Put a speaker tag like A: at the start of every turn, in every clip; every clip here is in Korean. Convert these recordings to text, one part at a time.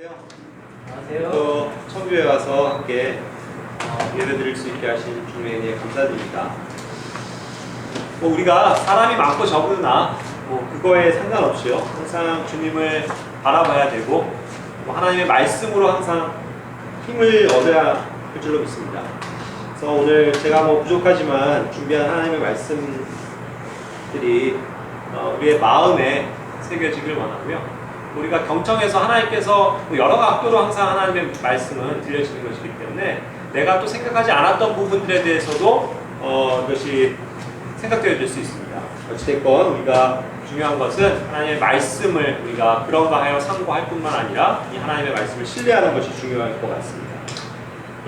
A: 안녕하세요. 또 청주에 와서 함께 예배드릴 수 있게 하신 주님의 은혜에 감사드립니다. 우리가 사람이 많고 적으나 그거에 상관없이요, 항상 주님을 바라봐야 되고 하나님의 말씀으로 항상 힘을 얻어야 할 줄로 믿습니다. 그래서 오늘 제가 부족하지만 준비한 하나님의 말씀들이 우리의 마음에 새겨지길 원하고요. 우리가 경청해서 하나님께서 여러 각도로 항상 하나님의 말씀은 들려지는 것이기 때문에 내가 또 생각하지 않았던 부분들에 대해서도 이것이 생각되어질 수 있습니다. 어찌됐건 우리가 중요한 것은 하나님의 말씀을 우리가 그런가 하여 상고할 뿐만 아니라 이 하나님의 말씀을 신뢰하는 것이 중요할 것 같습니다.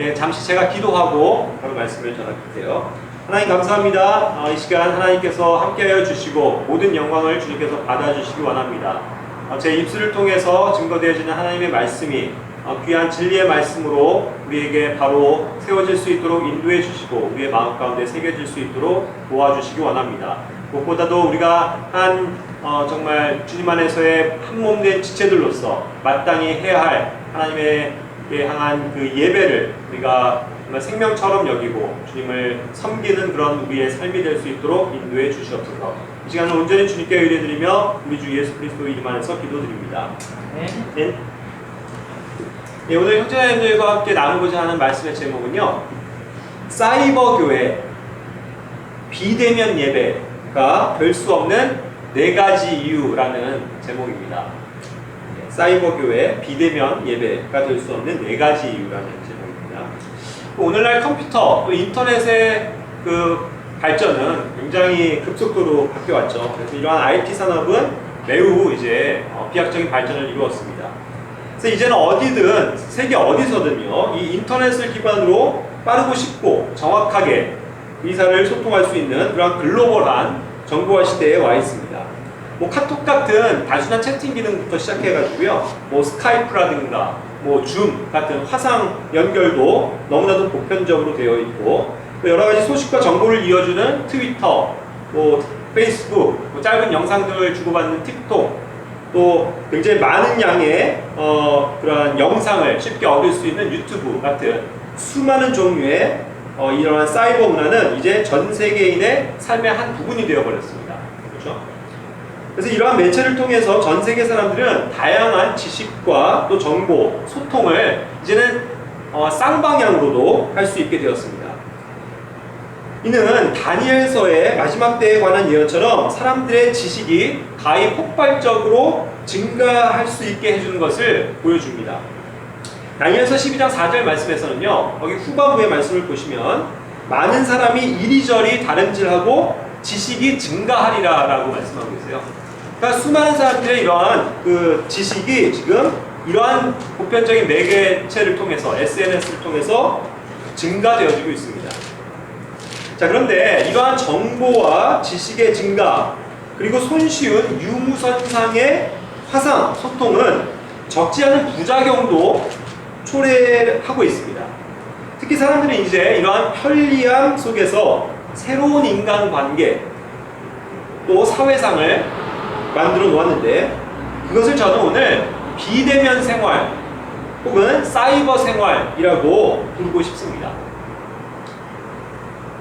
A: 예, 잠시 제가 기도하고 바로 말씀을 전할게요. 하나님 감사합니다. 이 시간 하나님께서 함께하여 주시고 모든 영광을 주님께서 받아주시기 원합니다. 제 입술을 통해서 증거되어지는 하나님의 말씀이 귀한 진리의 말씀으로 우리에게 바로 세워질 수 있도록 인도해 주시고 우리의 마음 가운데 새겨질 수 있도록 도와주시기 원합니다. 무엇보다도 우리가 정말 주님 안에서의 한 몸 된 지체들로서 마땅히 해야 할 하나님의 향한 그 예배를 우리가 정말 생명처럼 여기고 주님을 섬기는 그런 우리의 삶이 될 수 있도록 인도해 주시옵소서. 이 시간을 온전히 주님께 의뢰드리며 우리 주 예수 그리스도 이름 안에서 기도드립니다. 네. 네, 오늘 형제자매들과 함께 나누고자 하는 말씀의 제목은요, 사이버 교회 비대면 예배가 될 수 없는 4가지 이유라는 제목입니다. 사이버 교회 비대면 예배가 될 수 없는 4가지 이유라는 제목입니다. 오늘날 컴퓨터 또 인터넷의 그 발전은 굉장히 급속도로 바뀌어왔죠. 그래서 이러한 IT 산업은 매우 이제 비약적인 발전을 이루었습니다. 그래서 이제는 어디든 세계 어디서든요, 이 인터넷을 기반으로 빠르고 쉽고 정확하게 의사를 소통할 수 있는 그런 글로벌한 정보화 시대에 와 있습니다. 카톡 같은 단순한 채팅 기능부터 시작해가지고요, 스카이프라든가 줌 같은 화상 연결도 너무나도 보편적으로 되어 있고, 여러 가지 소식과 정보를 이어주는 트위터, 페이스북, 짧은 영상들을 주고받는 틱톡, 또 굉장히 많은 양의 그러한 영상을 쉽게 얻을 수 있는 유튜브 같은 수많은 종류의 이러한 사이버 문화는 이제 전 세계인의 삶의 한 부분이 되어버렸습니다. 그렇죠? 그래서 이러한 매체를 통해서 전 세계 사람들은 다양한 지식과 또 정보, 소통을 이제는 쌍방향으로도 할 수 있게 되었습니다. 이는 다니엘서의 마지막 때에 관한 예언처럼 사람들의 지식이 가히 폭발적으로 증가할 수 있게 해주는 것을 보여줍니다. 다니엘서 12장 4절 말씀에서는요, 여기 후반부의 말씀을 보시면 많은 사람이 이리저리 다름질하고 지식이 증가하리라 라고 말씀하고 계세요. 그러니까 수많은 사람들의 이러한 그 지식이 지금 이러한 보편적인 매개체를 통해서 SNS를 통해서 증가되어지고 있습니다. 자, 그런데 이러한 정보와 지식의 증가, 그리고 손쉬운 유무선상의 화상 소통은 적지 않은 부작용도 초래하고 있습니다. 특히 사람들은 이제 이러한 편리함 속에서 새로운 인간관계, 또 사회상을 만들어 놓았는데, 그것을 저는 오늘 비대면 생활 혹은 사이버 생활이라고 부르고 싶습니다.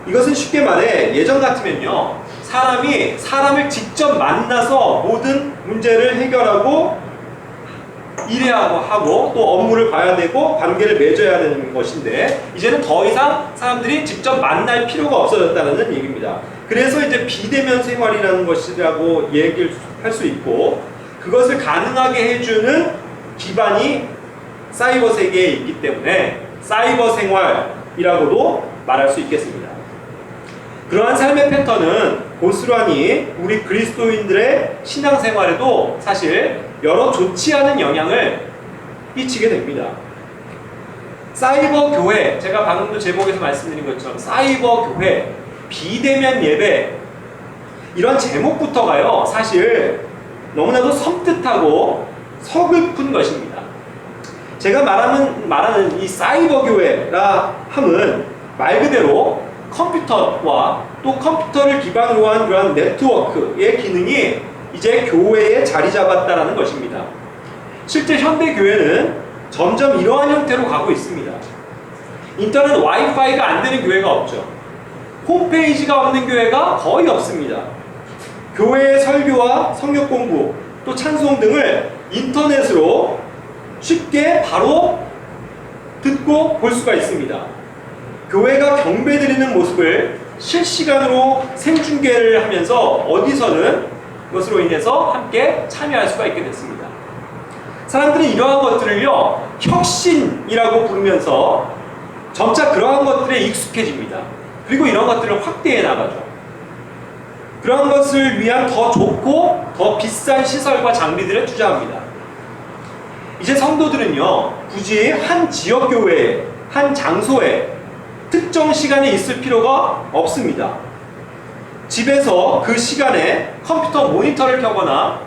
A: 이것은 쉽게 말해 예전 같으면요, 사람이 사람을 직접 만나서 모든 문제를 해결하고 일해야 하고 또 업무를 봐야 되고 관계를 맺어야 되는 것인데, 이제는 더 이상 사람들이 직접 만날 필요가 없어졌다는 얘기입니다. 그래서 이제 비대면 생활이라는 것이라고 얘기를 할 수 있고, 그것을 가능하게 해주는 기반이 사이버 세계에 있기 때문에 사이버 생활이라고도 말할 수 있겠습니다. 그러한 삶의 패턴은 고스란히 우리 그리스도인들의 신앙생활에도 사실 여러 좋지 않은 영향을 끼치게 됩니다. 사이버 교회, 제가 방금도 제목에서 말씀드린 것처럼 사이버 교회, 비대면 예배, 이런 제목부터가요, 사실 너무나도 섬뜩하고 서글픈 것입니다. 제가 말하는 이 사이버 교회라 함은 말 그대로 컴퓨터와 또 컴퓨터를 기반으로 한 그런 네트워크의 기능이 이제 교회에 자리 잡았다라는 것입니다. 실제 현대 교회는 점점 이러한 형태로 가고 있습니다. 인터넷 와이파이가 안 되는 교회가 없죠. 홈페이지가 없는 교회가 거의 없습니다. 교회의 설교와 성경 공부, 또 찬송 등을 인터넷으로 쉽게 바로 듣고 볼 수가 있습니다. 교회가 경배드리는 모습을 실시간으로 생중계를 하면서 어디서는 그것으로 인해서 함께 참여할 수가 있게 됐습니다. 사람들은 이러한 것들을요, 혁신이라고 부르면서 점차 그러한 것들에 익숙해집니다. 그리고 이런 것들을 확대해 나가죠. 그런 것을 위한 더 좋고 더 비싼 시설과 장비들에 투자합니다. 이제 성도들은요, 굳이 한 지역교회에, 한 장소에 특정 시간에 있을 필요가 없습니다. 집에서 그 시간에 컴퓨터 모니터를 켜거나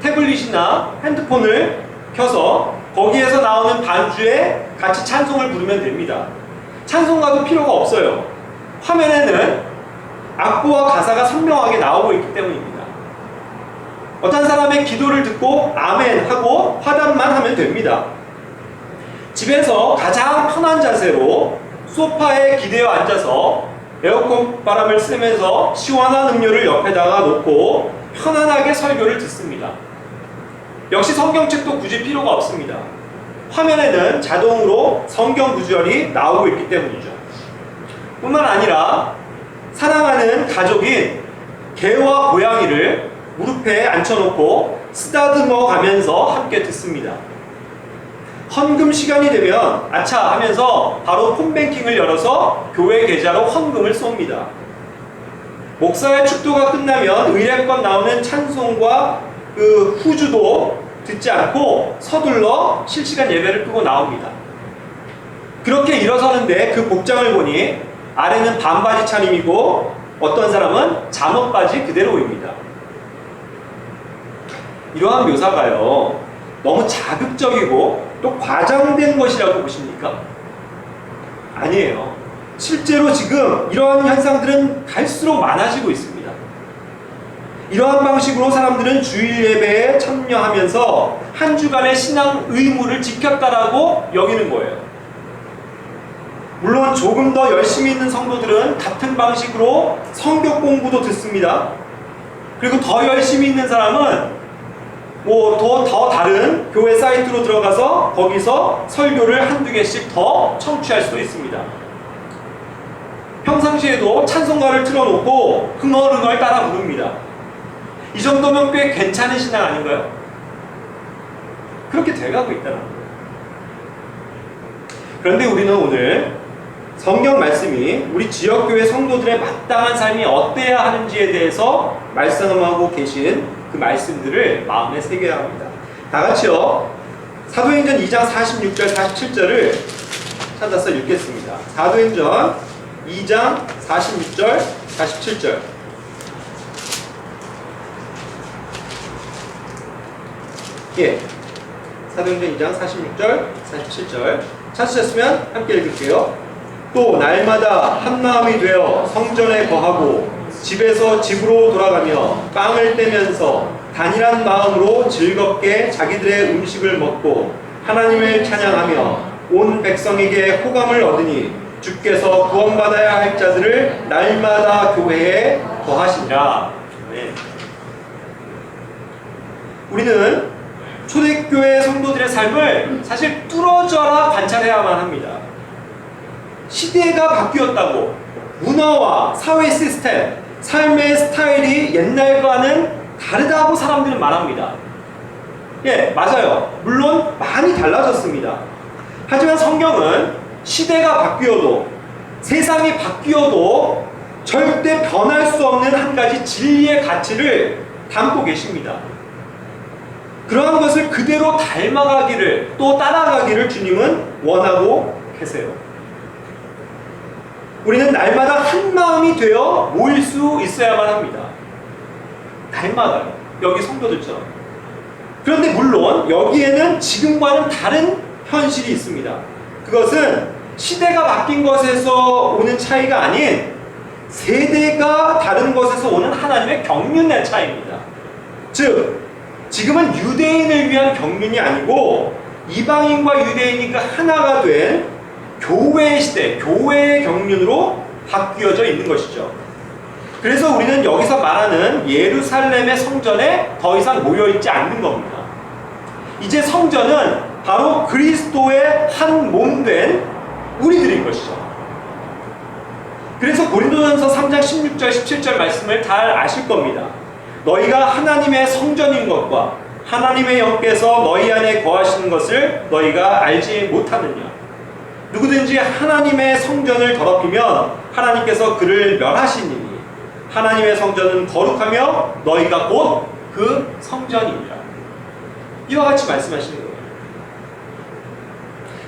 A: 태블릿이나 핸드폰을 켜서 거기에서 나오는 반주에 같이 찬송을 부르면 됩니다. 찬송가도 필요가 없어요. 화면에는 악보와 가사가 선명하게 나오고 있기 때문입니다. 어떤 사람의 기도를 듣고 아멘 하고 화답만 하면 됩니다. 집에서 가장 편한 자세로 소파에 기대어 앉아서 에어컨 바람을 쐬면서 시원한 음료를 옆에다가 놓고 편안하게 설교를 듣습니다. 역시 성경책도 굳이 필요가 없습니다. 화면에는 자동으로 성경 구절이 나오고 있기 때문이죠. 뿐만 아니라 사랑하는 가족인 개와 고양이를 무릎에 앉혀놓고 쓰다듬어 가면서 함께 듣습니다. 헌금 시간이 되면 아차 하면서 바로 폰뱅킹을 열어서 교회 계좌로 헌금을 쏩니다. 목사의 축도가 끝나면 의례껏 나오는 찬송과 그 후주도 듣지 않고 서둘러 실시간 예배를 끄고 나옵니다. 그렇게 일어서는데 그 복장을 보니 아래는 반바지 차림이고 어떤 사람은 잠옷바지 그대로입니다. 이러한 묘사가요, 너무 자극적이고 또 과장된 것이라고 보십니까? 아니에요. 실제로 지금 이러한 현상들은 갈수록 많아지고 있습니다. 이러한 방식으로 사람들은 주일 예배에 참여하면서 한 주간의 신앙 의무를 지켰다라고 여기는 거예요. 물론 조금 더 열심히 있는 성도들은 같은 방식으로 성경 공부도 듣습니다. 그리고 더 열심히 있는 사람은 더 다른 교회 사이트로 들어가서 거기서 설교를 한두 개씩 더 청취할 수도 있습니다. 평상시에도 찬송가를 틀어놓고 흥얼흥얼 따라 부릅니다. 이 정도면 꽤 괜찮은 신앙 아닌가요? 그렇게 돼가고 있다는 거예요. 그런데 우리는 오늘 성경 말씀이 우리 지역교회 성도들의 마땅한 삶이 어때야 하는지에 대해서 말씀하고 계신 그 말씀들을 마음에 새겨야 합니다. 다 같이요, 사도행전 2장 46절 47절을 찾아서 읽겠습니다. 사도행전 2장 46절 47절. 예, 사도행전 2장 46절 47절 찾으셨으면 함께 읽을게요. 또 날마다 한마음이 되어 성전에 거하고 집에서 집으로 돌아가며 빵을 떼면서 단일한 마음으로 즐겁게 자기들의 음식을 먹고 하나님을 찬양하며 온 백성에게 호감을 얻으니 주께서 구원받아야 할 자들을 날마다 교회에 더하시니라. 네. 우리는 초대교회 성도들의 삶을 사실 뚫어져라 관찰해야만 합니다. 시대가 바뀌었다고, 문화와 사회 시스템, 삶의 스타일이 옛날과는 다르다고 사람들은 말합니다. 예, 맞아요. 물론 많이 달라졌습니다. 하지만 성경은 시대가 바뀌어도, 세상이 바뀌어도 절대 변할 수 없는 한 가지 진리의 가치를 담고 계십니다. 그러한 것을 그대로 닮아가기를, 또 따라가기를 주님은 원하고 계세요. 우리는 날마다 한 마음이 되어 모일 수 있어야만 합니다. 날마다, 여기 성도들처럼. 그런데 물론 여기에는 지금과는 다른 현실이 있습니다. 그것은 시대가 바뀐 것에서 오는 차이가 아닌 세대가 다른 것에서 오는 하나님의 경륜의 차이입니다. 즉,
B: 지금은 유대인을 위한 경륜이 아니고 이방인과 유대인이 그 하나가 된 교회의 시대, 교회의 경륜으로 바뀌어져 있는 것이죠. 그래서 우리는 여기서 말하는 예루살렘의 성전에 더 이상 모여있지 않는 겁니다. 이제 성전은 바로 그리스도의 한 몸 된 우리들인 것이죠. 그래서 고린도전서 3장 16절 17절 말씀을 잘 아실 겁니다. 너희가 하나님의 성전인 것과 하나님의 영께서 너희 안에 거하시는 것을 너희가 알지 못하느냐. 누구든지 하나님의 성전을 더럽히면 하나님께서 그를 멸하시니니 하나님의 성전은 거룩하며 너희가 곧 그 성전이니라. 이와 같이 말씀하시는 거예요.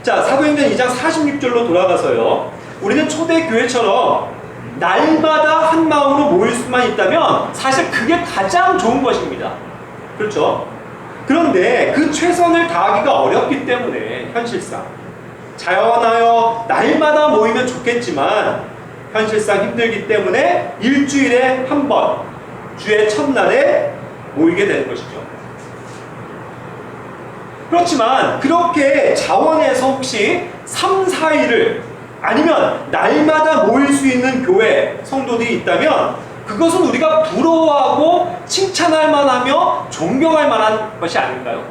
B: 자, 사도행전 2장 46절로 돌아가서요. 우리는 초대교회처럼 날마다 한 마음으로 모일 수만 있다면 사실 그게 가장 좋은 것입니다. 그렇죠? 그런데 그 최선을 다하기가 어렵기 때문에 현실상 자원하여 날마다 모이면 좋겠지만 현실상 힘들기 때문에 일주일에 한 번 주의 첫날에 모이게 되는 것이죠. 그렇지만 그렇게 자원해서 혹시 3, 4일을 아니면 날마다 모일 수 있는 교회 성도들이 있다면 그것은 우리가 부러워하고 칭찬할 만하며 존경할 만한 것이 아닌가요?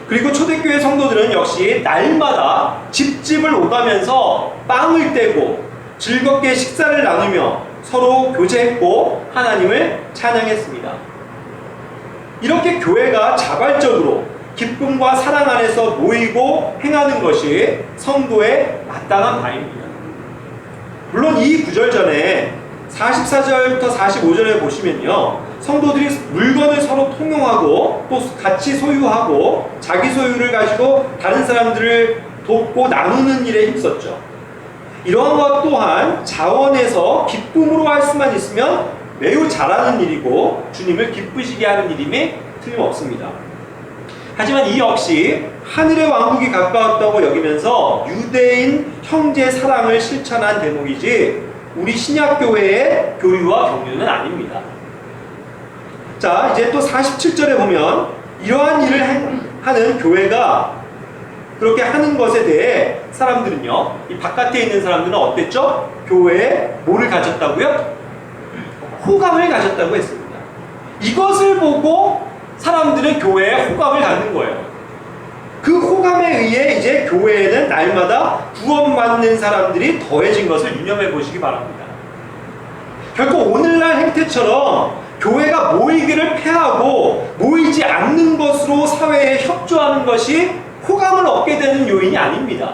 B: 그리고 초대교회 성도들은 역시 날마다 집집을 오가면서 빵을 떼고 즐겁게 식사를 나누며 서로 교제했고 하나님을 찬양했습니다. 이렇게 교회가 자발적으로 기쁨과 사랑 안에서 모이고 행하는 것이 성도의 마땅한 바입니다. 물론 이 구절 전에 44절부터 45절에 보시면요, 성도들이 물건을 서로 통용하고 또 같이 소유하고 자기 소유를 가지고 다른 사람들을 돕고 나누는 일에 힘썼죠. 이러한 것 또한 자원에서 기쁨으로 할 수만 있으면 매우 잘하는 일이고 주님을 기쁘시게 하는 일임이 틀림없습니다. 하지만 이 역시 하늘의 왕국이 가까웠다고 여기면서 유대인 형제 사랑을 실천한 대목이지 우리 신약교회의 교류와 경륜은 아닙니다. 자, 이제 또 47절에 보면 이러한 일을 하는 교회가 그렇게 하는 것에 대해 사람들은요, 이 바깥에 있는 사람들은 어땠죠? 교회에 뭐를 가졌다고요? 호감을 가졌다고 했습니다. 이것을 보고 사람들은 교회에 호감을 갖는 거예요. 그 호감에 의해 이제 교회에는 날마다 구원받는 사람들이 더해진 것을 유념해 보시기 바랍니다. 결코 오늘날 행태처럼 교회가 모이기를 패하고 모이지 않는 것으로 사회에 협조하는 것이 호감을 얻게 되는 요인이 아닙니다.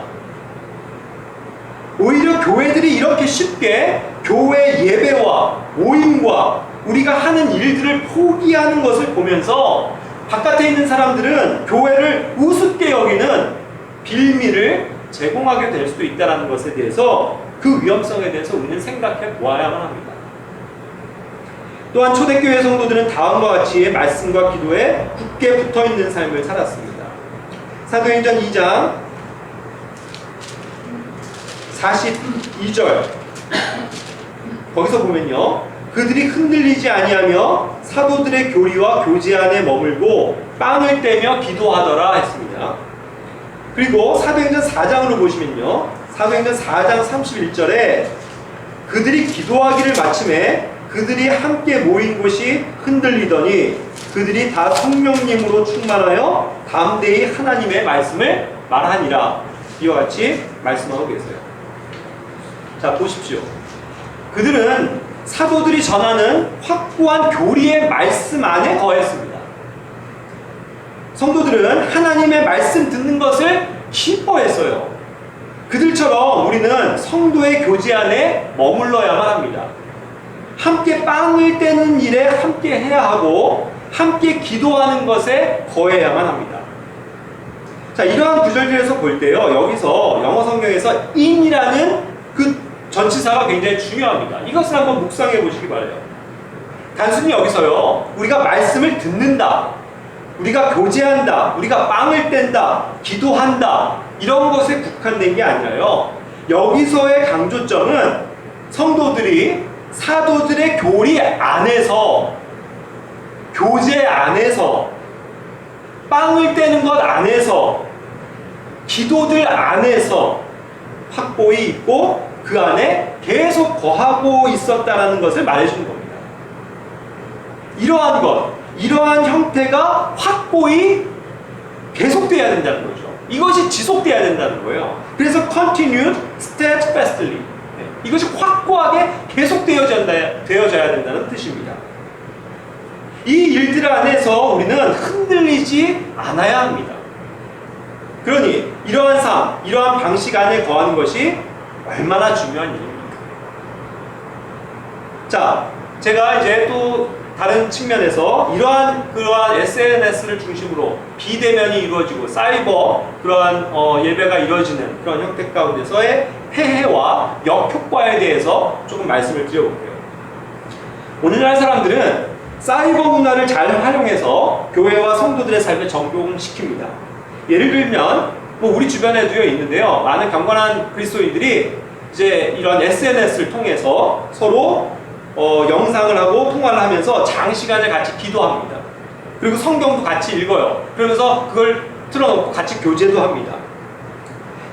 B: 오히려 교회들이 이렇게 쉽게 교회 예배와 모임과 우리가 하는 일들을 포기하는 것을 보면서 바깥에 있는 사람들은 교회를 우습게 여기는 빌미를 제공하게 될 수도 있다는 것에 대해서 그 위험성에 대해서 우리는 생각해 보아야만 합니다. 또한 초대교회 성도들은 다음과 같이 말씀과 기도에 굳게 붙어있는 삶을 살았습니다. 사도행전 2장 42절 거기서 보면요, 그들이 흔들리지 아니하며 사도들의 교리와 교제 안에 머물고 빵을 떼며 기도하더라 했습니다. 그리고 사도행전 4장으로 보시면요, 사도행전 4장 31절에 그들이 기도하기를 마침에 그들이 함께 모인 곳이 흔들리더니 그들이 다 성령님으로 충만하여 담대히 하나님의 말씀을 말하니라. 이와 같이 말씀하고 계세요. 자, 보십시오. 그들은 사도들이 전하는 확고한 교리의 말씀 안에 거했습니다. 성도들은 하나님의 말씀 듣는 것을 기뻐했어요. 그들처럼 우리는 성도의 교제 안에 머물러야만 합니다. 함께 빵을 떼는 일에 함께 해야 하고 함께 기도하는 것에 거해야만 합니다. 자, 이러한 구절들에서 볼 때요, 여기서 영어 성경에서 in이라는 그 전치사가 굉장히 중요합니다. 이것을 한번 묵상해 보시기 바라요. 단순히 여기서요, 우리가 말씀을 듣는다, 우리가 교제한다, 우리가 빵을 뗀다, 기도한다, 이런 것에 국한된 게 아니라요, 여기서의 강조점은 성도들이 사도들의 교리 안에서 교제 안에서, 빵을 떼는 것 안에서, 기도들 안에서 확고히 있고 그 안에 계속 거하고 있었다는 것을 말해주는 겁니다. 이러한 것, 이러한 형태가 확고히 계속돼야 된다는 거죠. 이것이 지속돼야 된다는 거예요. 그래서 continued steadfastly. 이것이 확고하게 계속되어져야 된다는 뜻입니다. 이 일들 안에서 우리는 흔들리지 않아야 합니다. 그러니 이러한 삶, 이러한 방식 안에 거하는 것이 얼마나 중요한 일입니까? 자, 제가 이제 또 다른 측면에서 그러한 SNS를 중심으로 비대면이 이루어지고 사이버 그러한 예배가 이루어지는 그런 형태 가운데서의 폐해와 역효과에 대해서 조금 말씀을 드려볼게요. 오늘날 사람들은 사이버 문화를 잘 활용해서 교회와 성도들의 삶에 적용시킵니다. 예를 들면 우리 주변에도 있는데요. 많은 경건한 그리스도인들이 이제 이런 SNS를 통해서 서로 영상을 하고 통화를 하면서 장시간을 같이 기도합니다. 그리고 성경도 같이 읽어요. 그러면서 그걸 틀어놓고 같이 교제도 합니다.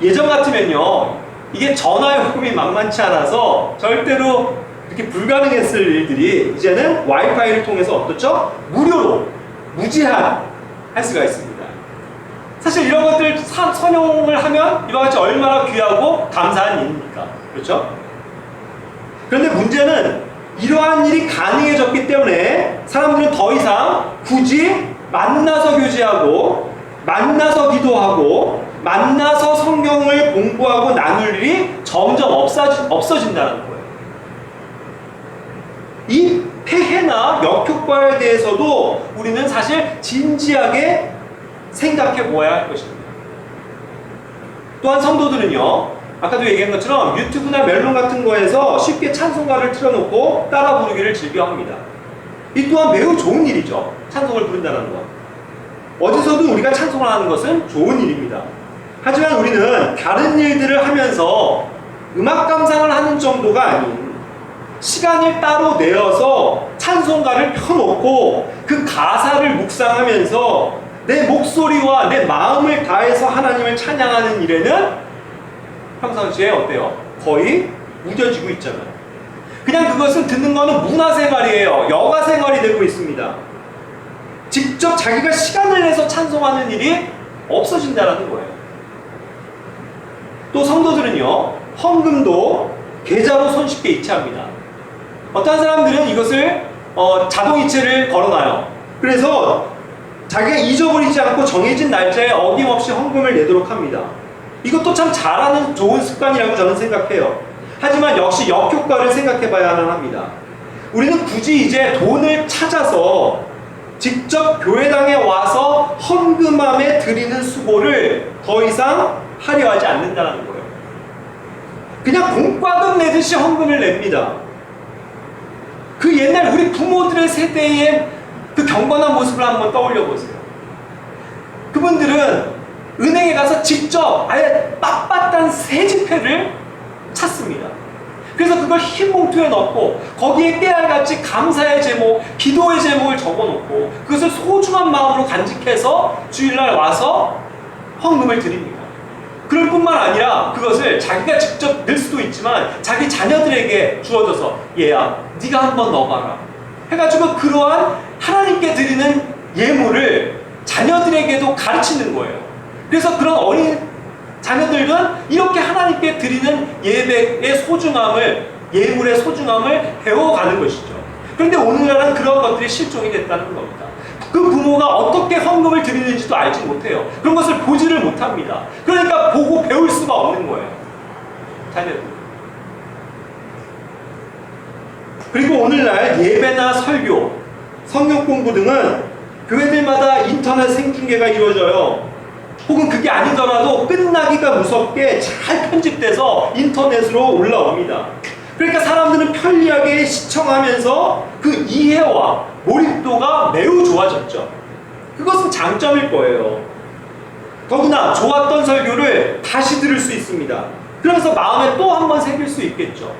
B: 예전 같으면요, 이게 전화요금이 만만치 않아서 절대로 이렇게 불가능했을 일들이 이제는 와이파이를 통해서 어떻죠? 무료로, 무제한 할 수가 있습니다. 사실 이런 것들 선용을 하면 이와 같이 얼마나 귀하고 감사한 일입니까? 그렇죠? 그런데 문제는 이러한 일이 가능해졌기 때문에 사람들은 더 이상 굳이 만나서 교제하고 만나서 기도하고 만나서 성경을 공부하고 나눌 일이 점점 없어진다는 거예요. 이 폐해나 역효과에 대해서도 우리는 사실 진지하게 생각해 보아야 할 것입니다. 또한 성도들은요, 아까도 얘기한 것처럼 유튜브나 멜론 같은 거에서 쉽게 찬송가를 틀어놓고 따라 부르기를 즐겨합니다. 이 또한 매우 좋은 일이죠. 찬송을 부른다는 것. 어디서든 우리가 찬송을 하는 것은 좋은 일입니다. 하지만 우리는 다른 일들을 하면서 음악 감상을 하는 정도가 아닌 시간을 따로 내어서 찬송가를 펴놓고 그 가사를 묵상하면서 내 목소리와 내 마음을 다해서 하나님을 찬양하는 일에는 평상시에 어때요? 거의 무뎌지고 있잖아요. 그냥 그것은 듣는 거는 문화생활이에요. 여가생활이 되고 있습니다. 직접 자기가 시간을 내서 찬송하는 일이 없어진다는 거예요. 또 성도들은요, 헌금도 계좌로 손쉽게 이체합니다. 어떤 사람들은 이것을 자동이체를 걸어놔요. 그래서 자기가 잊어버리지 않고 정해진 날짜에 어김없이 헌금을 내도록 합니다. 이것도 참 잘하는 좋은 습관이라고 저는 생각해요. 하지만 역시 역효과를 생각해 봐야만 합니다. 우리는 굳이 이제 돈을 찾아서 직접 교회당에 와서 헌금함에 드리는 수고를 더 이상 하려 하지 않는다는 거예요. 그냥 공과금 내듯이 헌금을 냅니다. 그 옛날 우리 부모들의 세대의 그 경건한 모습을 한번 떠올려 보세요. 그분들은 은행에 가서 직접 아예 빳빳한 새 지폐를 찾습니다. 그래서 그걸 흰 봉투에 넣고 거기에 깨알같이 감사의 제목, 기도의 제목을 적어놓고 그것을 소중한 마음으로 간직해서 주일날 와서 헌금을 드립니다. 그럴 뿐만 아니라 그것을 자기가 직접 넣을 수도 있지만 자기 자녀들에게 주어져서 얘야, 네가 한번 넣어봐라 해가지고 그러한 하나님께 드리는 예물을 자녀들에게도 가르치는 거예요. 그래서 그런 어린 자녀들은 이렇게 하나님께 드리는 예배의 소중함을, 예물의 소중함을 배워가는 것이죠. 그런데 오늘날은 그런 것들이 실종이 됐다는 겁니다. 그 부모가 어떻게 헌금을 드리는지도 알지 못해요. 그런 것을 보지를 못합니다. 그러니까 보고 배울 수가 없는 거예요. 자녀들. 그리고 오늘날 예배나 설교, 성경 공부 등은 교회들마다 인터넷 생중계가 이루어져요. 혹은 그게 아니더라도 끝나기가 무섭게 잘 편집돼서 인터넷으로 올라옵니다. 그러니까 사람들은 편리하게 시청하면서 그 이해와 몰입도가 매우 좋아졌죠. 그것은 장점일 거예요. 더구나 좋았던 설교를 다시 들을 수 있습니다. 그러면서 마음에 또 한 번 새길 수 있겠죠.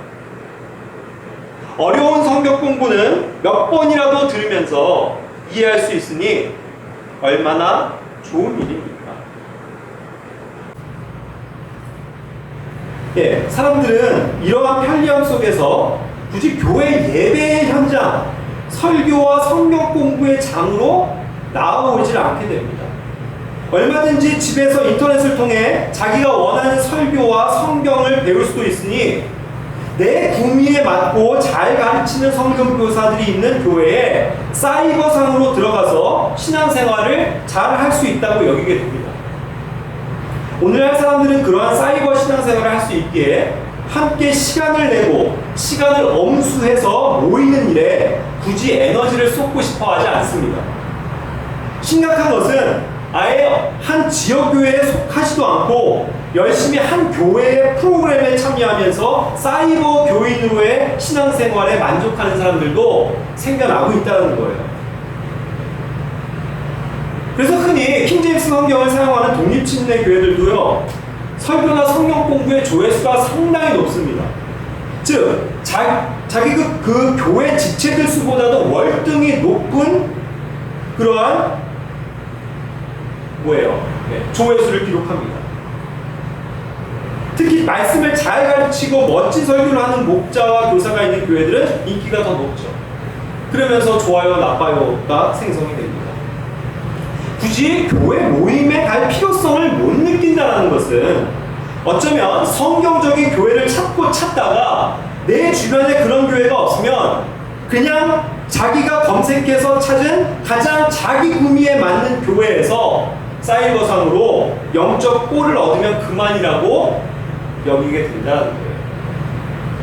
B: 어려운 성경 공부는 몇 번이라도 들으면서 이해할 수 있으니 얼마나 좋은 일입니까? 예, 사람들은 이러한 편리함 속에서 굳이 교회 예배의 현장, 설교와 성경 공부의 장으로 나아오질 않게 됩니다. 얼마든지 집에서 인터넷을 통해 자기가 원하는 설교와 성경을 배울 수도 있으니 내 구미에 맞고 잘 가르치는 성경교사들이 있는 교회에 사이버상으로 들어가서 신앙생활을 잘 할 수 있다고 여기게 됩니다. 오늘날 사람들은 그러한 사이버 신앙생활을 할 수 있기에 함께 시간을 내고 시간을 엄수해서 모이는 일에 굳이 에너지를 쏟고 싶어 하지 않습니다. 심각한 것은 아예 한 지역교회에 속하지도 않고 열심히 한 교회의 프로그램에 참여하면서 사이버 교인으로의 신앙생활에 만족하는 사람들도 생겨나고 있다는 거예요. 그래서 흔히 킹제임스 성경을 사용하는 독립침례 교회들도요, 설교나 성경 공부의 조회수가 상당히 높습니다. 즉, 자기 그 교회 지체들 수보다도 월등히 높은 그러한 조회수를 기록합니다. 특히 말씀을 잘 가르치고 멋진 설교를 하는 목자와 교사가 있는 교회들은 인기가 더 높죠. 그러면서 좋아요, 나빠요가 생성이 됩니다. 굳이 교회 모임에 갈 필요성을 못 느낀다는 것은 어쩌면 성경적인 교회를 찾다가 내 주변에 그런 교회가 없으면 그냥 자기가 검색해서 찾은 가장 자기 구미에 맞는 교회에서 사이버상으로 영적 꼴을 얻으면 그만이라고 여기게 된다는 거예요.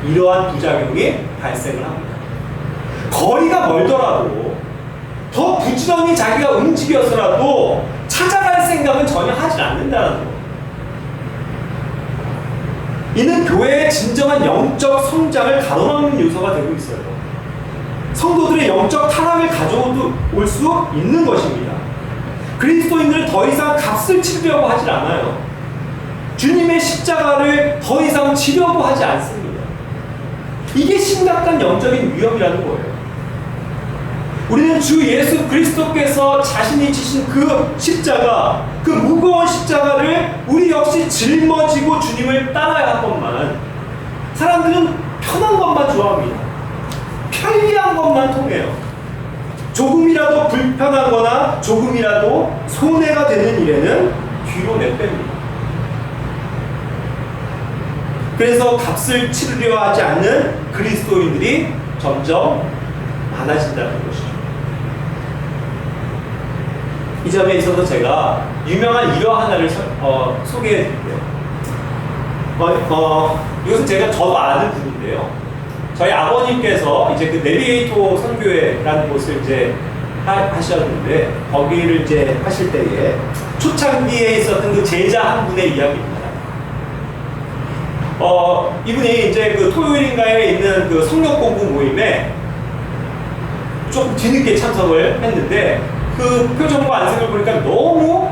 B: 이러한 부작용이 발생을 합니다. 거리가 멀더라도 더 부지런히 자기가 움직여서라도 찾아갈 생각은 전혀 하지 않는다는 거예요. 이는 교회의 진정한 영적 성장을 가로막는 요소가 되고 있어요. 성도들의 영적 타락을 가져올 수 있는 것입니다. 그리스도인들은 더 이상 값을 치르려고 하질 않아요. 주님의 십자가를 더 이상 지려고 하지 않습니다. 이게 심각한 영적인 위험이라는 거예요. 우리는 주 예수 그리스도께서 자신이 지신 그 십자가, 그 무거운 십자가를 우리 역시 짊어지고 주님을 따라야 하건만 사람들은 편한 것만 좋아합니다. 편리한 것만 통해요. 조금이라도 불편하거나 조금이라도 손해가 되는 일에는 뒤로 내뺍니다. 그래서 값을 치르려 하지 않는 그리스도인들이 점점 많아진다는 것이죠. 이 점에 있어서 제가 유명한 일화 하나를 소개해 드릴게요. 이것은 저도 아는 분인데요. 저희 아버님께서 이제 그 내비게이터 선교회라는 곳을 이제 하셨는데, 거기를 이제 하실 때에 초창기에 있었던 그 제자 한 분의 이야기입니다. 이분이 이제 그 토요일인가에 있는 그 성경 공부 모임에 조금 뒤늦게 참석을 했는데, 그 표정과 안색을 보니까 너무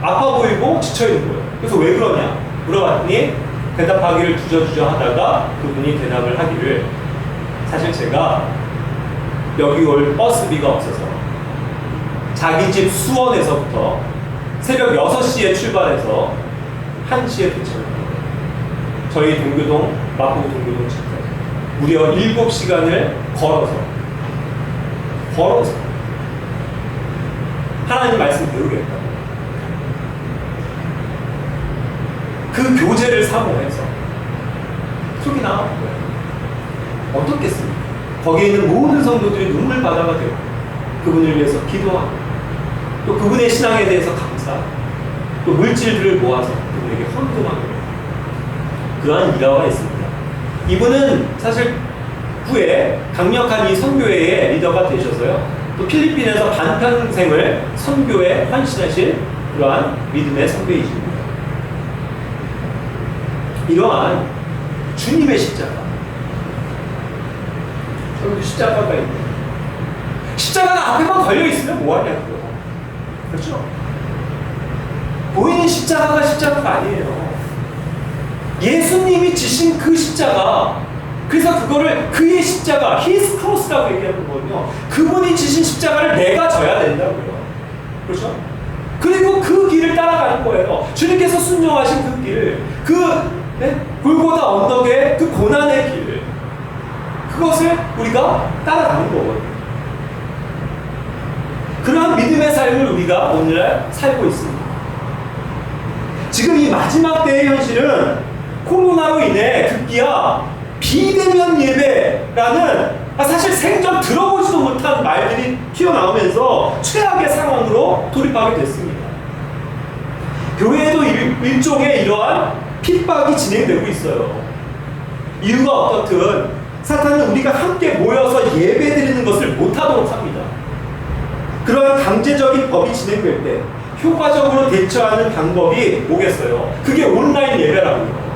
B: 아파 보이고 지쳐있는 거예요. 그래서 왜 그러냐 물어봤더니 대답하기를 주저주저 하다가 그분이 대답을 하기를, 사실 제가 여기 올 버스비가 없어서 자기 집 수원에서부터 새벽 6시에 출발해서 1시에 도착합니다. 저희 동교동, 마포구 동교동 집까지 무려 7시간을 걸어서 하나님 말씀 배우겠다. 그 교제를 사모해서 속이 나온 거예요. 어떻겠습니까? 거기에 있는 모든 성도들이 눈물바다가 되고 그분을 위해서 기도하고 또 그분의 신앙에 대해서 감사하고 또 물질들을 모아서 그분에게 헌금하고 그러한 일화가 있습니다. 이분은 사실 후에 강력한 이 선교회의 리더가 되셔서요, 또 필리핀에서 반평생을 선교에 헌신하실 그러한 믿음의 선교이십니다. 이러한 주님의 십자가, 여기도 십자가가 있네요. 십자가가 앞에만 걸려있으면 뭐하냐고요. 그렇죠? 보이는 십자가가 아니에요. 예수님이 지신 그 십자가,
C: 그래서 그거를 그의 십자가, his cross라고 얘기하는 거거든요. 그분이 지신 십자가를 내가 져야 된다고요. 그렇죠? 그리고 그 길을 따라가는 거예요. 주님께서 순종하신 그 길, 골고다 언덕의 그 고난의 길, 그것을 우리가 따라가는 거거든요. 그러한 믿음의 삶을 우리가 오늘날 살고 있습니다. 지금 이 마지막 때의 현실은 코로나로 인해 급기야 비대면 예배라는 사실 생전 들어보지도 못한 말들이 튀어나오면서 최악의 상황으로 돌입하게 됐습니다. 교회에도 일종의 이러한 핍박이 진행되고 있어요. 이유가 어떻든 사탄은 우리가 함께 모여서 예배드리는 것을 못하도록 합니다. 그러한 강제적인 법이 진행될 때 효과적으로 대처하는 방법이 뭐겠어요? 그게 온라인 예배라고요.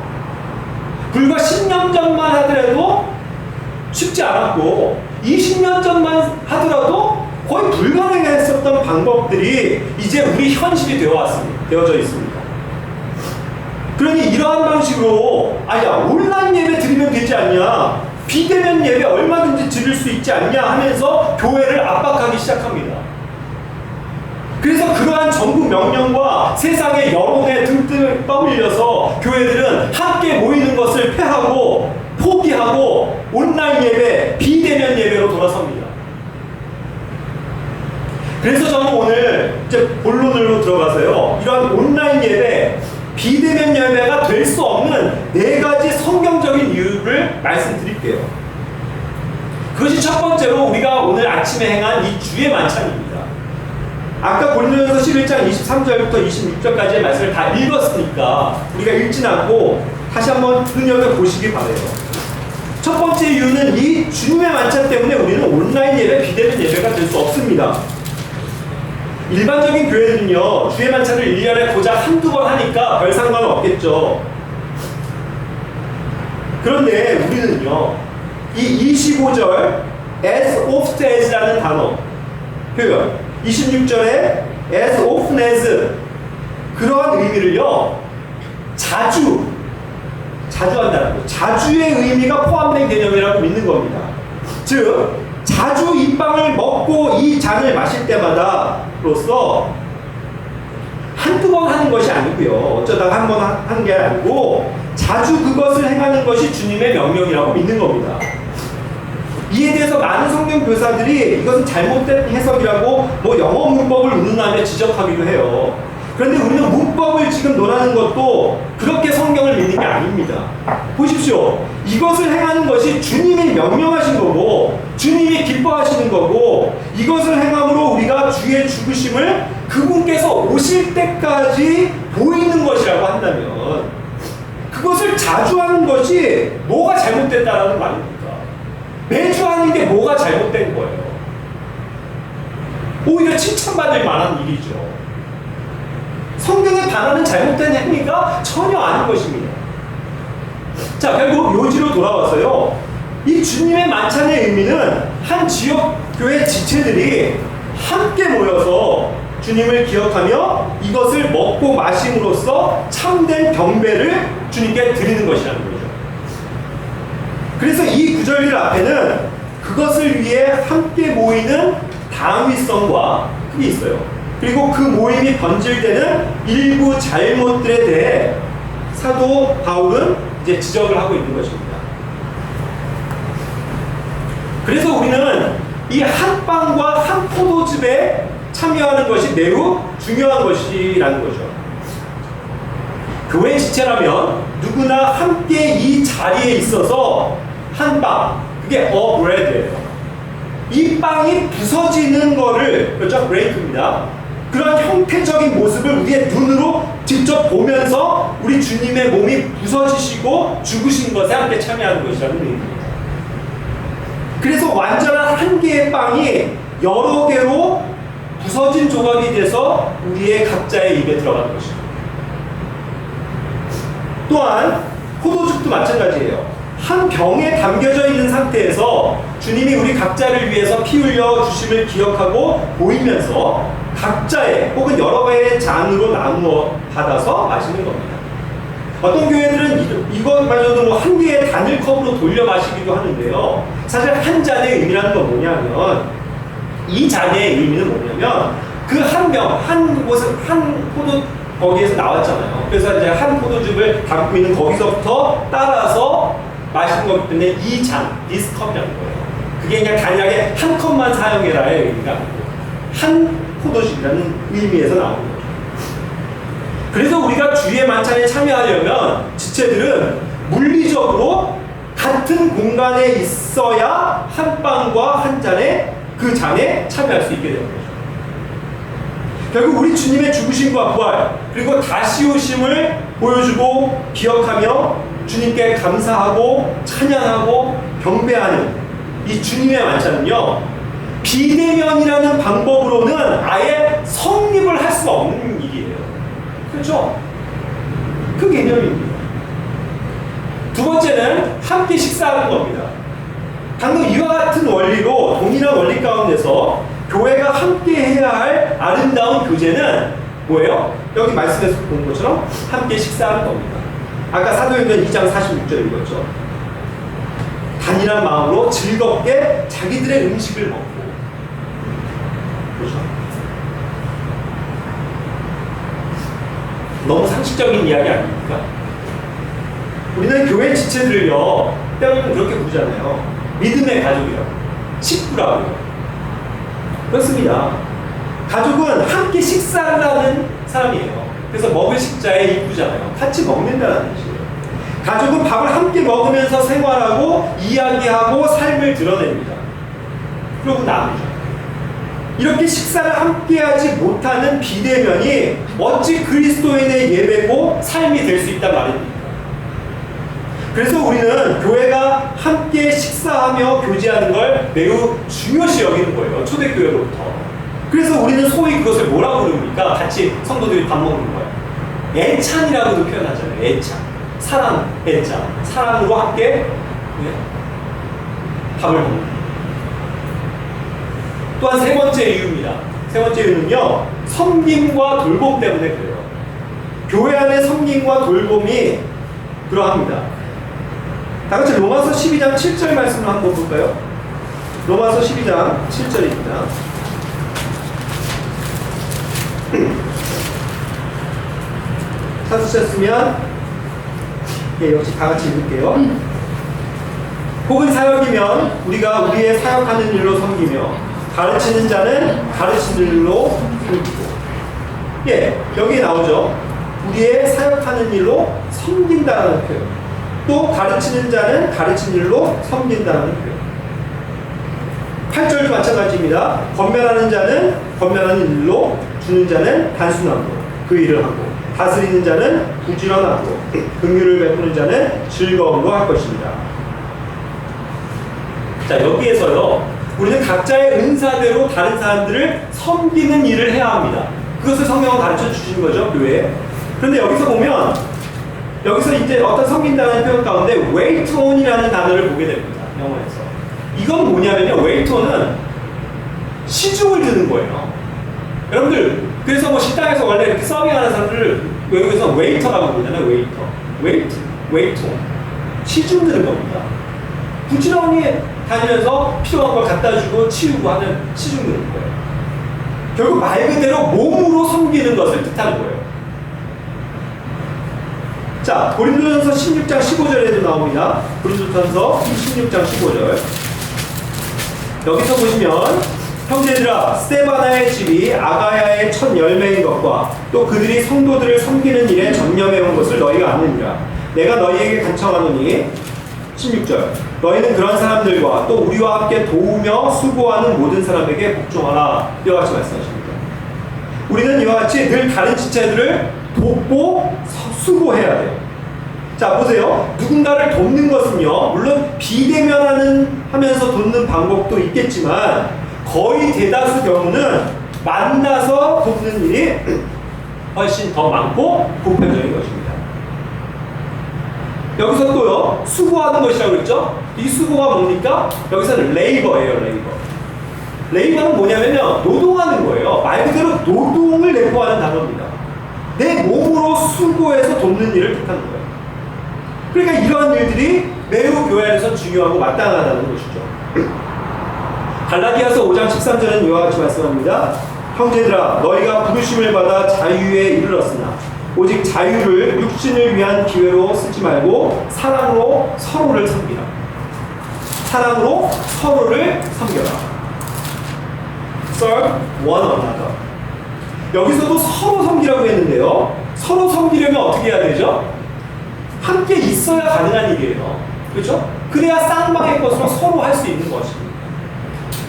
C: 불과 10년 전만 하더라도 쉽지 않았고 20년 전만 하더라도 거의 불가능했었던 방법들이 이제 우리 현실이 되어져 있습니다. 그러니 이러한 방식으로 온라인 예배 드리면 되지 않냐, 비대면 예배 얼마든지 드릴 수 있지 않냐 하면서 교회를 압박하기 시작합니다. 그래서 그러한 정부 명령과 세상의 여론에 등등을 떠밀려서 교회들은 함께 모이는 것을 폐하고 포기하고 온라인 예배, 비대면 예배로 돌아섭니다. 그래서 저는 오늘 이제 본론으로 들어가서요, 이러한 온라인 예배, 비대면 예배가 될 수 없는 4가지 성경적인 이유를 말씀드릴게요. 그것이 첫 번째로 우리가 오늘 아침에 행한 이 주의 만찬입니다. 아까 고린도전서 11장 23절부터 26절까지의 말씀을 다 읽었으니까 우리가 읽진 않고 다시 한번 눈여겨보시기 바라요. 첫 번째 이유는 이 주님의 만찬 때문에 우리는 온라인 예배, 비대면 예배가 될 수 없습니다. 일반적인 교회는요, 주의 만찬을 1년에 고작 한두 번 하니까 별 상관은 없겠죠. 그런데 우리는요, 이 25절 as oft as라는 단어 표현, 26절에 as often as, 그러한 의미를요, 자주 한다는 거예요. 자주의 의미가 포함된 개념이라고 믿는 겁니다. 즉 자주 이 빵을 먹고 이 잔을 마실 때마다로서 한두 번 하는 것이 아니고요, 어쩌다가 한 번 하는 게 아니고 자주 그것을 행하는 것이 주님의 명령이라고 믿는 겁니다. 이에 대해서 많은 성경 교사들이 이것은 잘못된 해석이라고 영어 문법을 운운하며 지적하기도 해요. 그런데 우리는 문법을 지금 논하는 것도 그렇게 성경을 믿는 게 아닙니다. 보십시오. 이것을 행하는 것이 주님이 명령하신 거고 주님이 기뻐하시는 거고, 이것을 행함으로 우리가 주의 죽으심을 그분께서 오실 때까지 보이는 것이라고 한다면 그것을 자주 하는 것이 뭐가 잘못됐다라는 말입니까? 매주 하는 게 뭐가 잘못된 거예요? 오히려 칭찬받을 만한 일이죠. 성경에 반하는 잘못된 행위가 전혀 아닌 것입니다. 자, 결국 요지로 돌아와서요, 이 주님의 만찬의 의미는 한 지역 교회 지체들이 함께 모여서 주님을 기억하며 이것을 먹고 마심으로써 참된 경배를 주님께 드리는 것이라는 거죠. 그래서 이 구절들 앞에는 그것을 위해 함께 모이는 당위성과 그게 있어요. 그리고 그 모임이 번질되는 일부 잘못들에 대해 사도 바울은 이제 지적을 하고 있는 것입니다. 그래서 우리는 이 한 빵과 한 포도즙에 참여하는 것이 매우 중요한 것이라는 거죠. 교회 지체라면 누구나 함께 이 자리에 있어서 한 빵, 그게 a bread예요. 이 빵이 부서지는 거를, 그렇죠? break입니다. 그런 형태적인 모습을 우리의 눈으로 직접 보면서 우리 주님의 몸이 부서지시고 죽으신 것에 함께 참여하는 것이라는 의미입니다. 그래서 완전한 한 개의 빵이 여러 개로 부서진 조각이 돼서 우리의 각자의 입에 들어가는 것입니다. 또한 포도즙도 마찬가지예요. 한 병에 담겨져 있는 상태에서 주님이 우리 각자를 위해서 피 흘려 주심을 기억하고 보이면서 각자의 혹은 여러 개의 잔으로 나누어 받아서 마시는 겁니다. 어떤 교회들은 이것마저도 뭐 한 개의 단일컵으로 돌려 마시기도 하는데요. 사실 한 잔의 의미라는 건 뭐냐면, 이 잔의 의미는 뭐냐면 그 한 병, 한 곳에 한 포도 거기에서 나왔잖아요. 그래서 이제 한 포도즙을 담고 있는 거기서부터 따라서 마시는 거기 때문에 이 잔, this cup이라는 거예요. 그게 그냥 단약에 한 컵만 사용해라의 의미가 아니고 한 포도즙이라는 의미에서 나오는 거죠. 그래서 우리가 주의 만찬에 참여하려면 지체들은 물리적으로 같은 공간에 있어야 한 빵과 한 잔에 그 잔에 참여할 수 있게 되는 거죠. 결국 우리 주님의 죽으심과 부활 그리고 다시 오심을 보여주고 기억하며 주님께 감사하고 찬양하고 경배하는 이 주님의 만찬은요, 비대면이라는 방법으로는 아예 성립을 할 수 없는 일이에요. 그렇죠? 그 개념입니다. 두 번째는 함께 식사하는 겁니다. 방금 이와 같은 원리로 동일한 원리 가운데서 교회가 함께 해야 할 아름다운 교제는 뭐예요? 여기 말씀에서 본 것처럼 함께 식사하는 겁니다. 아까 사도행전 2장 46절 읽었죠. 단일한 마음으로 즐겁게 자기들의 음식을 먹고. 그렇죠? 너무 상식적인 이야기 아닙니까? 우리는 교회 지체들을요, 때로는 그렇게 부르잖아요. 믿음의 가족이라고, 식구라고요. 그렇습니다. 가족은 함께 식사를 하는 사람이에요. 그래서 먹을 식자에 이쁘잖아요. 같이 먹는다는 뜻이에요. 가족은 밥을 함께 먹으면서 생활하고 이야기하고 삶을 드러냅니다. 그리고 나누죠. 이렇게 식사를 함께하지 못하는 비대면이 어찌 그리스도인의 예배고 삶이 될 수 있단 말입니다. 그래서 우리는 교회가 함께 식사하며 교제하는 걸 매우 중요시 여기는 거예요. 초대교회로부터. 그래서 우리는 소위 그것을 뭐라고 부릅니까? 같이 성도들이 밥 먹는 거예요. 애찬이라고도 표현하잖아요. 애찬. 사랑, 애찬. 사랑으로 함께 밥을 먹는 거예요. 또한 세 번째 이유입니다. 세 번째 이유는요, 섬김과 돌봄 때문에 그래요. 교회 안의 섬김과 돌봄이 그러합니다. 다 같이 로마서 12장 7절 말씀을 한번 볼까요? 로마서 12장 7절입니다. 찾으셨으면 역시 다 같이 읽을게요. 혹은 사역이면 우리가 우리의 사역하는 일로 섬기며 가르치는 자는 가르치는 일로 섬기고. 여기 나오죠. 우리의 사역하는 일로 섬긴다는 표현. 또 가르치는 자는 가르치는 일로 섬긴다는 표현. 8절도 마찬가지입니다. 권면하는 자는 권면하는 일로, 주는 자는 단순함으로 그 일을 하고, 다스리는 자는 부지런함으로, 긍휼을 베푸는 자는 즐거움으로 할 것입니다. 자, 여기에서요, 우리는 각자의 은사대로 다른 사람들을 섬기는 일을 해야 합니다. 그것을 성경은 가르쳐 주시는 거죠, 교회에. 그런데 여기서 보면, 여기서 이제 어떤 섬긴다는 표현 가운데 wait on이라는 단어를 보게 됩니다. 영어에서. 이건 뭐냐면요, wait on은 시중을 드는 거예요. 여러분들, 그래서 뭐 식당에서 원래 이렇게 서빙하는 사람들을 외국에서 웨이터라고 부르잖아요. 웨이터. wait on. 시중 드는 겁니다. 부지런히 다니면서 필요한 걸 갖다 주고 치우고 하는 시중 드는 거예요. 결국 말 그대로 몸으로 섬기는 것을 뜻하는 거예요. 자, 고린도전서 16장 15절에도 나옵니다. 고린도전서 16장 15절. 여기서 보시면 형제들아, 스데바나의 집이 아가야의 첫 열매인 것과 또 그들이 성도들을 섬기는 일에 전념해온 것을 너희가 아느니라. 내가 너희에게 간청하노니 16절. 너희는 그런 사람들과 또 우리와 함께 도우며 수고하는 모든 사람에게 복종하라. 이와 같이 말씀하십니다. 우리는 이와 같이 늘 다른 지체들을 돕고 수고해야 돼요. 자, 보세요. 누군가를 돕는 것은요, 물론 비대면하면서 돕는 방법도 있겠지만 거의 대다수 경우는 만나서 돕는 일이 훨씬 더 많고 보편적인 것입니다. 여기서 또요, 수고하는 것이라고 그랬죠? 이 수고가 뭡니까? 여기서는 레이버예요, 레이버. 레이버는 뭐냐면요, 노동하는 거예요. 말 그대로 노동을 내포하는 단어입니다. 내 몸으로 수고해서 돕는 일을 뜻하는 거예요. 그러니까 이러한 일들이 매우 교회 안에서 중요하고 마땅하다는 것이죠. 갈라디아서 5장 13절은 이와 같이 말씀합니다. 형제들아 너희가 부르심을 받아 자유에 이르렀으나 오직 자유를 육신을 위한 기회로 쓰지 말고 사랑으로 서로를 섬기라. 사랑으로 서로를 섬겨라. Serve one another. 여기서도 서로 섬기라고 했는데요. 서로 섬기려면 어떻게 해야 되죠? 함께 있어야 가능한 일이에요. 그렇죠? 그래야 쌍방의 것으로 서로 할 수 있는 것입니다.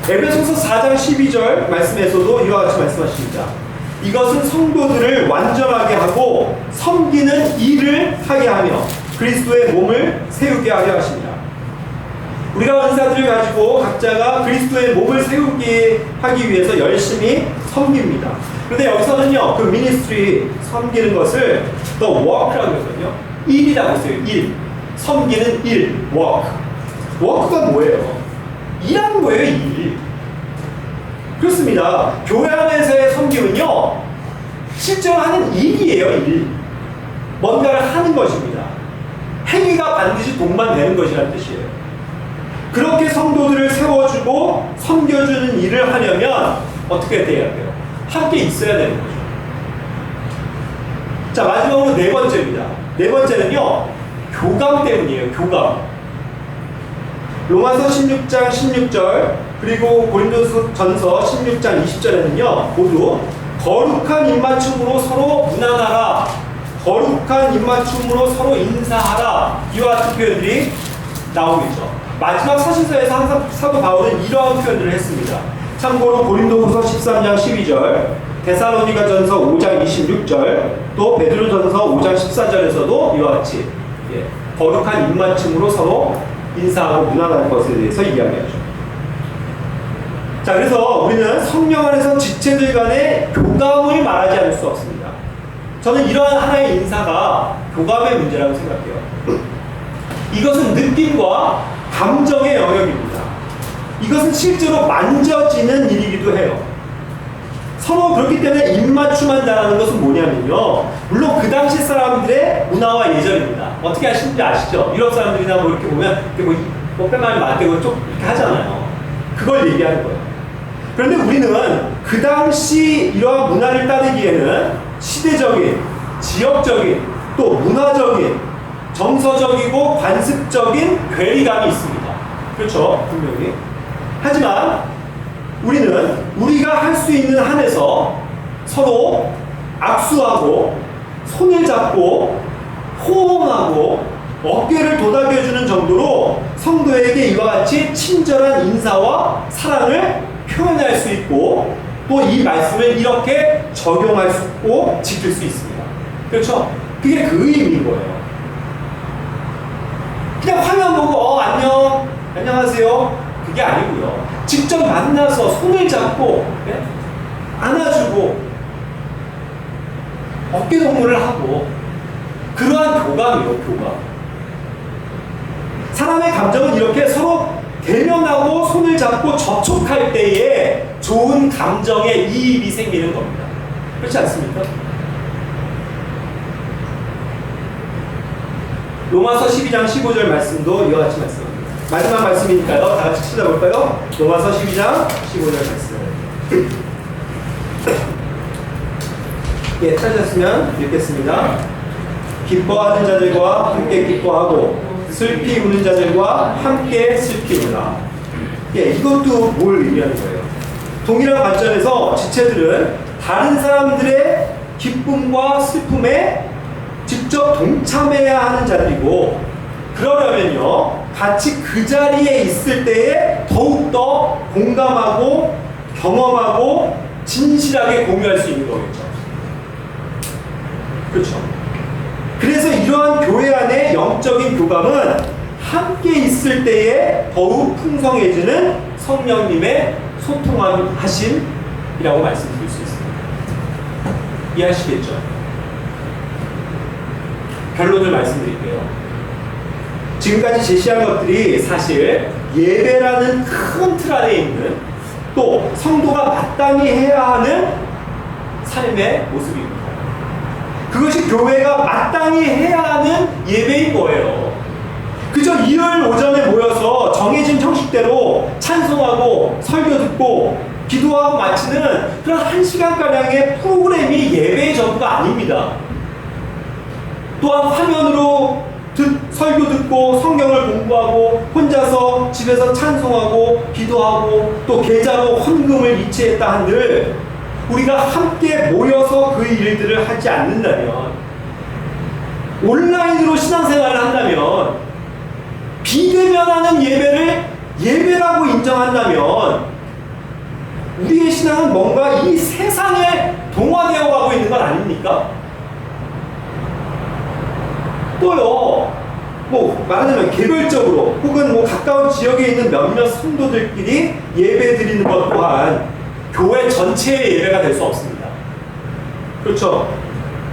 C: 에베소서 4장 12절 말씀에서도 이와 같이 말씀하십니다. 이것은 성도들을 완전하게 하고 섬기는 일을 하게 하며 그리스도의 몸을 세우게 하려 하십니다. 우리가 은사들을 가지고 각자가 그리스도의 몸을 세우게 하기 위해서 열심히 섬깁니다. 그런데 여기서는요, 그 미니스트리 섬기는 것을 the work라고 했거든요. 일이라고 했어요. 일. 섬기는 일. work. work가 뭐예요? 일하는 거예요, 일. 그렇습니다. 교회 안에서의 섬김은요, 실제로 하는 일이에요, 일. 뭔가를 하는 것입니다. 행위가 반드시 돈만 되는 것이라는 뜻이에요. 그렇게 성도들을 세워주고 섬겨주는 일을 하려면 어떻게 돼야 돼요? 함께 있어야 되는 거죠. 자, 마지막으로 네 번째입니다. 네 번째는요, 교감 때문이에요, 교감. 로마서 16장 16절 그리고 고린도전서 16장 20절에는요 모두 거룩한 입맞춤으로 서로 문안하라, 거룩한 입맞춤으로 서로 인사하라, 이와 같은 표현들이 나오겠죠. 마지막 사신서에서 항상 사도 바울은 이러한 표현들을 했습니다. 참고로 고린도후서 13장 12절, 데살로니가전서 5장 26절, 또 베드로전서 5장 14절에서도 이와 같이 거룩한 입맞춤으로 서로 인사하고 문안할 것에 대해서 이야기하죠. 자, 그래서 우리는 성령 안에서 지체들 간의 교감을 말하지 않을 수 없습니다. 저는 이러한 하나의 인사가 교감의 문제라고 생각해요. 이것은 느낌과 감정의 영역입니다. 이것은 실제로 만져지는 일이기도 해요. 서로 그렇기 때문에 입맞춤한다는 것은 뭐냐면요, 물론 그 당시 사람들의 문화와 예절입니다. 어떻게 하시는지 아시죠? 유럽 사람들이나 뭐 이렇게 보면 뭐 뺨만 맞대고 좀 이렇게 하잖아요. 그걸 얘기하는 거예요. 그런데 우리는 그 당시 이러한 문화를 따르기에는 시대적인, 지역적인, 또 문화적인, 정서적이고 관습적인 괴리감이 있습니다. 그렇죠? 분명히. 하지만 우리는 우리가 할 수 있는 한에서 서로 악수하고 손을 잡고 호응하고 어깨를 도닥여주는 정도로 성도에게 이와 같이 친절한 인사와 사랑을 표현할 수 있고 또 이 말씀을 이렇게 적용할 수 있고 지킬 수 있습니다. 그렇죠? 그게 그 의미인 거예요. 그냥 화면 보고 안녕, 안녕하세요, 그게 아니고요. 직접 만나서 손을 잡고 안아주고 어깨 동무를 하고 그러한 교감이에요, 교감. 사람의 감정은 이렇게 서로 대면하고 손을 잡고 접촉할 때에 좋은 감정의 이입이 생기는 겁니다. 그렇지 않습니까? 로마서 12장 15절 말씀도 이와 같이 말씀합니다. 마지막 말씀이니까요. 다 같이 찾아볼까요? 로마서 12장 15절 말씀. 예, 찾으셨으면 읽겠습니다. 기뻐하는 자들과 함께 기뻐하고 슬피 우는 자들과 함께 슬피 우라. 예, 이것도 뭘 의미하는 거예요? 동일한 관점에서 지체들은 다른 사람들의 기쁨과 슬픔에 직접 동참해야 하는 자들이고, 그러려면요 같이 그 자리에 있을 때에 더욱더 공감하고 경험하고 진실하게 공유할 수 있는 거겠죠. 그렇죠. 그래서 이러한 교회 안의 영적인 교감은 함께 있을 때에 더욱 풍성해지는 성령님의 소통하심이라고 말씀드릴 수 있습니다. 이해하시겠죠? 결론을 말씀드릴게요. 지금까지 제시한 것들이 사실 예배라는 큰 틀 안에 있는, 또 성도가 마땅히 해야 하는 삶의 모습입니다. 그것이 교회가 마땅히 해야 하는 예배인 거예요. 그저 일요일 오전에 모여서 정해진 형식대로 찬송하고 설교 듣고 기도하고 마치는 그런 1시간가량의 프로그램이 예배의 전부가 아닙니다. 또한 화면으로 설교 듣고 성경을 공부하고 혼자서 집에서 찬송하고 기도하고 또 계좌로 헌금을 이체했다 한들 우리가 함께 모여서 그 일들을 하지 않는다면, 온라인으로 신앙생활을 한다면, 비대면하는 예배를 예배라고 인정한다면 우리의 신앙은 뭔가 이 세상에 동화되어 가고 있는 건 아닙니까? 또요, 뭐 말하자면 개별적으로 혹은 뭐 가까운 지역에 있는 몇몇 성도들끼리 예배 드리는 것 또한 교회 전체의 예배가 될 수 없습니다. 그렇죠?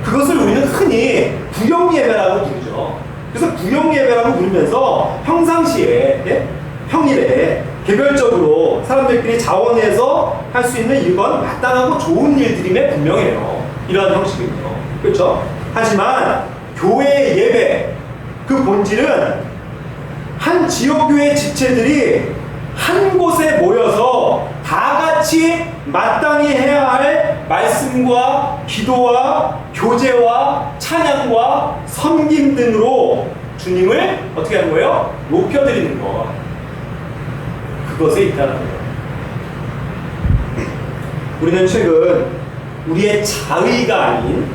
C: 그것을 우리는 흔히 구역 예배라고 부르죠. 그래서 구역 예배라고 부르면서 평상시에, 예? 평일에 개별적으로 사람들끼리 자원해서 할 수 있는 이건 마땅하고 좋은 일들임에 분명해요. 이러한 형식은요. 그렇죠? 하지만 교회의 예배, 그 본질은 한 지역교회 지체들이 한 곳에 모여서 다 같이 마땅히 해야 할 말씀과 기도와 교제와 찬양과 섬김 등으로 주님을 어떻게 하는 거예요? 높여드리는 것. 그것에 있다는 거예요. 우리는 최근 우리의 자의가 아닌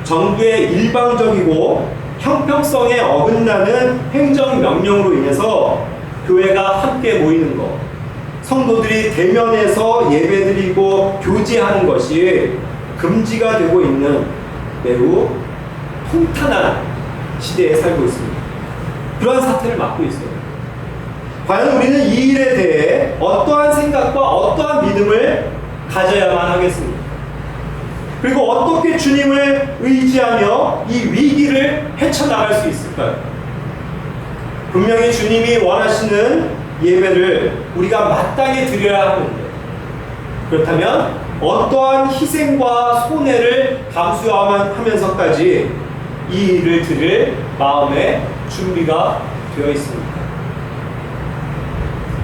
C: 정부의 일방적이고 형평성에 어긋나는 행정명령으로 인해서 교회가 함께 모이는 것, 성도들이 대면해서 예배드리고 교제하는 것이 금지가 되고 있는 매우 통탄한 시대에 살고 있습니다. 그러한 사태를 맡고 있어요. 과연 우리는 이 일에 대해 어떠한 생각과 어떠한 믿음을 가져야만 하겠습니까? 그리고 어떻게 주님을 의지하며 이 위기를 헤쳐나갈 수 있을까요? 분명히 주님이 원하시는 예배를 우리가 마땅히 드려야 하는데, 그렇다면 어떠한 희생과 손해를 감수하면서까지 이 일을 드릴 마음의 준비가 되어 있습니다.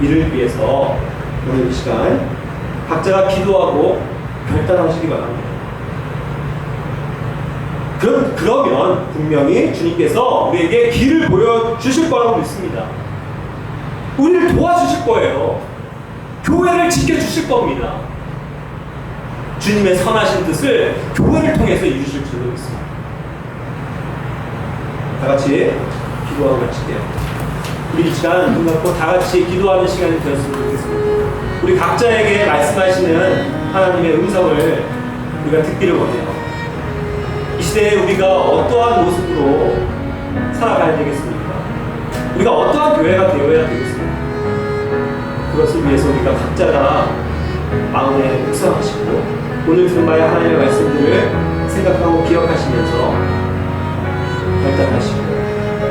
C: 이를 위해서 오늘 이 시간 각자가 기도하고 결단하시기 바랍니다. 그러면 분명히 주님께서 우리에게 길을 보여주실 거라고 믿습니다. 우리를 도와주실 거예요. 교회를 지켜주실 겁니다. 주님의 선하신 뜻을 교회를 통해서 이루실 줄로 믿습니다. 다 같이 기도하고 마칠게요. 우리 이 시간 눈 감고 다 같이 기도하는 시간이 되었으면 좋겠습니다. 우리 각자에게 말씀하시는 하나님의 음성을 우리가 듣기를 원해요. 이 시대에 우리가 어떠한 모습으로 살아가야 되겠습니까? 우리가 어떠한 교회가 되어야 되겠습니까? 그것을 위해서 우리가 각자가 마음에 묵상하시고 오늘 들은 바의 하나님의 말씀들을 생각하고 기억하시면서 결단하시고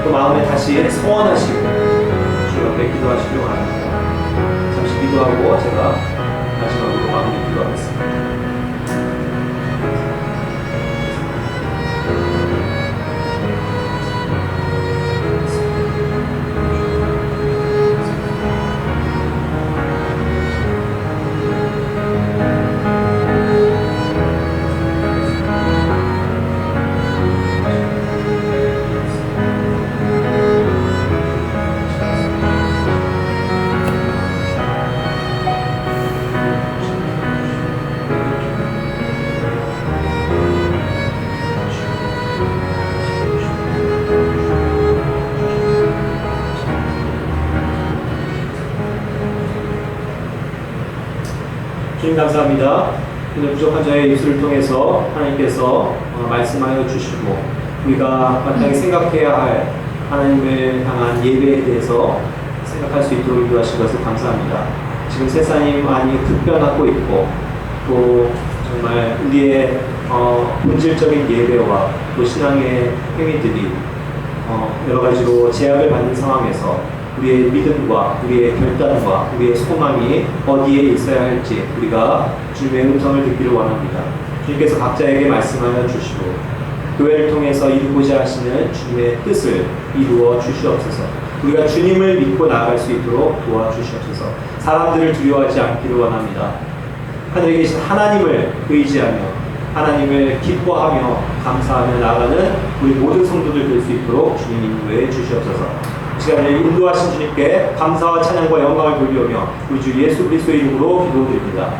C: 또 마음에 다시 소원하시고 주님 앞에 기도하시려고 합니다. 잠시 기도하고 제가 마지막으로 마무리 기도하겠습니다. 주님 감사합니다. 오늘 부족한 저의 입술을 통해서 하나님께서 말씀하여 주시고 우리가 마땅히 생각해야 할 하나님을 향한 예배에 대해서 생각할 수 있도록 인도하신 것을 감사합니다. 지금 세상이 많이 급변하고 있고 또 정말 우리의 본질적인 예배와 또 신앙의 행위들이 여러 가지로 제약을 받는 상황에서 우리의 믿음과 우리의 결단과 우리의 소망이 어디에 있어야 할지 우리가 주님의 음성을 듣기를 원합니다. 주님께서 각자에게 말씀하여 주시고
B: 교회를 통해서 이루고자 하시는 주님의 뜻을 이루어 주시옵소서. 우리가 주님을 믿고 나아갈 수 있도록 도와주시옵소서. 사람들을 두려워하지 않기를 원합니다. 하늘에 계신 하나님을 의지하며 하나님을 기뻐하며 감사하며 나아가는 우리 모든 성도들 될 수 있도록 주님 인도해 주시옵소서. 이 시간을 인도하신 주님께 감사와 찬양과 영광을 돌리오며 우리 주 예수 그리스도의 이름으로 기도드립니다.